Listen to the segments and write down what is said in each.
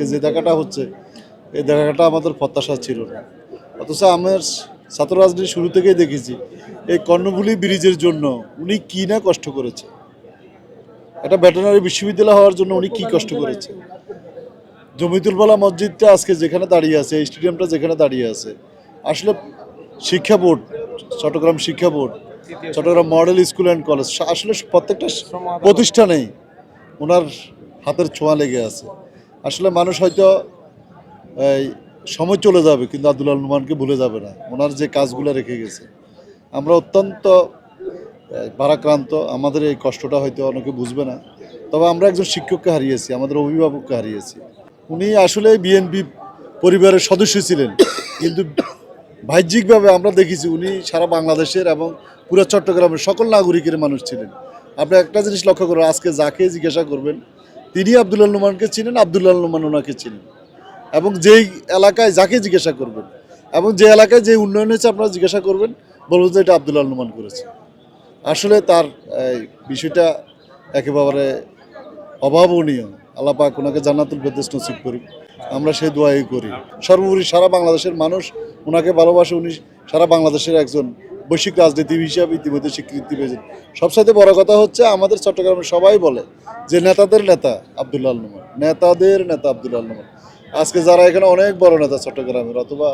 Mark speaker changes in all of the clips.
Speaker 1: আজকে যে দেখাটা হচ্ছে এই দেখাটা আমাদের প্রত্যাশা ছিল না। অথচ আমার ছাত্র রাজনীতি শুরু থেকেই দেখেছি এই কর্ণফুলী ব্রিজের জন্য উনি কি না কষ্ট করেছে, একটা ভেটেরিনারি বিশ্ববিদ্যালয় হওয়ার জন্য উনি কি কষ্ট করেছে। জমিতুল বলা মসজিদটা আজকে যেখানে দাঁড়িয়ে আছে, এই স্টেডিয়ামটা যেখানে দাঁড়িয়ে আছে, আসলে শিক্ষা বোর্ড, চট্টগ্রাম শিক্ষা বোর্ড, চট্টগ্রাম মডেল স্কুল অ্যান্ড কলেজ, আসলে প্রত্যেকটা প্রতিষ্ঠানেই ওনার হাতের ছোঁয়া লেগে আছে। আসলে মানুষ হয়তো এই সময় চলে যাবে কিন্তু আব্দুল নোমানকে ভুলে যাবে না, ওনার যে কাজগুলো রেখে গেছে। আমরা অত্যন্ত ভারাক্রান্ত, আমাদের এই কষ্টটা হয়তো অনেকে বুঝবে না, তবে আমরা একজন শিক্ষককে হারিয়েছি, আমাদের অভিভাবককে হারিয়েছি। উনি আসলে বিএনপি পরিবারের সদস্য ছিলেন, কিন্তু বাহ্যিকভাবে আমরা দেখেছি উনি সারা বাংলাদেশের এবং পুরো চট্টগ্রামের সকল নাগরিকের মানুষ ছিলেন। আপনি একটা জিনিস লক্ষ্য করুন, আজকে যাকে জিজ্ঞাসা করবেন তিনি আব্দুল নোমানকে চিনেন, আব্দুল নোমান ওনাকে চিনেন, এবং যেই এলাকায় যাকে জিজ্ঞাসা করবেন এবং যে এলাকায় যে উন্নয়ন হয়েছে আপনারা জিজ্ঞাসা করবেন, বলবেন যে এটা আব্দুল নোমান করেছে। আসলে তার বিষয়টা একেবারে অভাবনীয়। আল্লাহ পাক ওনাকে জান্নাতুল ফেরদৌস নসিব করি, আমরা সেই দোয়াই করি। সর্বোপরি সারা বাংলাদেশের মানুষ ওনাকে ভালোবাসে, উনি সারা বাংলাদেশের একজন বৈশ্বিক রাজনীতিবিদ হিসাবে ইতিমধ্যে স্বীকৃতি পেয়েছেন। সবচাইতে বড় কথা হচ্ছে আমাদের চট্টগ্রামের সবাই বলে যে নেতাদের নেতা আব্দুল্লাহ নোমান, নেতাদের নেতা আব্দুল্লাহ নোমান। আজকে যারা এখানে অনেক বড় নেতা চট্টগ্রামের অথবা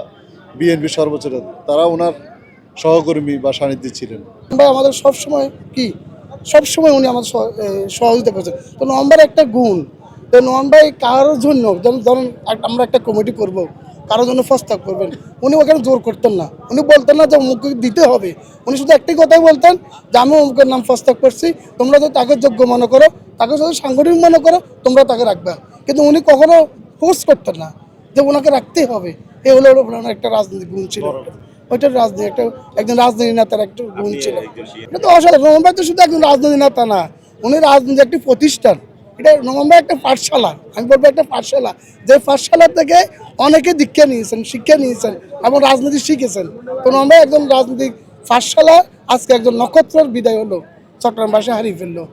Speaker 1: বিএনপি সর্বোচ্চ নেতা, তারা ওনার সহকর্মী বা সান্নিধ্যে ছিলেন।
Speaker 2: আমাদের সবসময় সবসময় উনি আমাদের সহযোগিতা করেছেন। তো নভেম্বর একটা গুণ, তো নভেম্বর কারোর জন্য ধরুন আমরা একটা কমিটি করব, কারোর জন্য প্রস্তাব করবেন, উনি ওখানে জোর করতেন না, উনি বলতেন না যে অমুক দিতে হবে, উনি শুধু একটি কথাই বলতেন যে আমি অমুকের নাম প্রস্তাব করছি, তোমরা যদি তাকে যোগ্য মনে করো, তাকে যদি সাংগঠনিক মনে করো, তোমরা তাকে রাখবে। কিন্তু উনি কখনো ফোর্স করতেন না যে ওনাকে রাখতেই হবে। এ হলো ওনার একটা রাজনৈতিক গুণ ছিল, ওইটা রাজনীতি একটা একজন রাজনীতি নেতার একটা গুণ ছিল। এটা তো অসাধারণ। নভেম্বর তো শুধু একজন রাজনীতি নেতা না, উনি রাজনীতি একটি প্রতিষ্ঠান। এটা নভেম্বর একটা পাঠশালা, আমি বলবো একটা পাঠশালা, যে পাঠশালা থেকে অনেকে দীক্ষা নিয়েছেন, শিক্ষা নিয়েছেন এবং রাজনীতি শিখেছেন। তো নভেম্বর একজন রাজনৈতিক পাঠশালা, আজকে একজন নক্ষত্রের বিদায় হলো, চট্টগ্রামবাসী হারিয়ে ফেললো।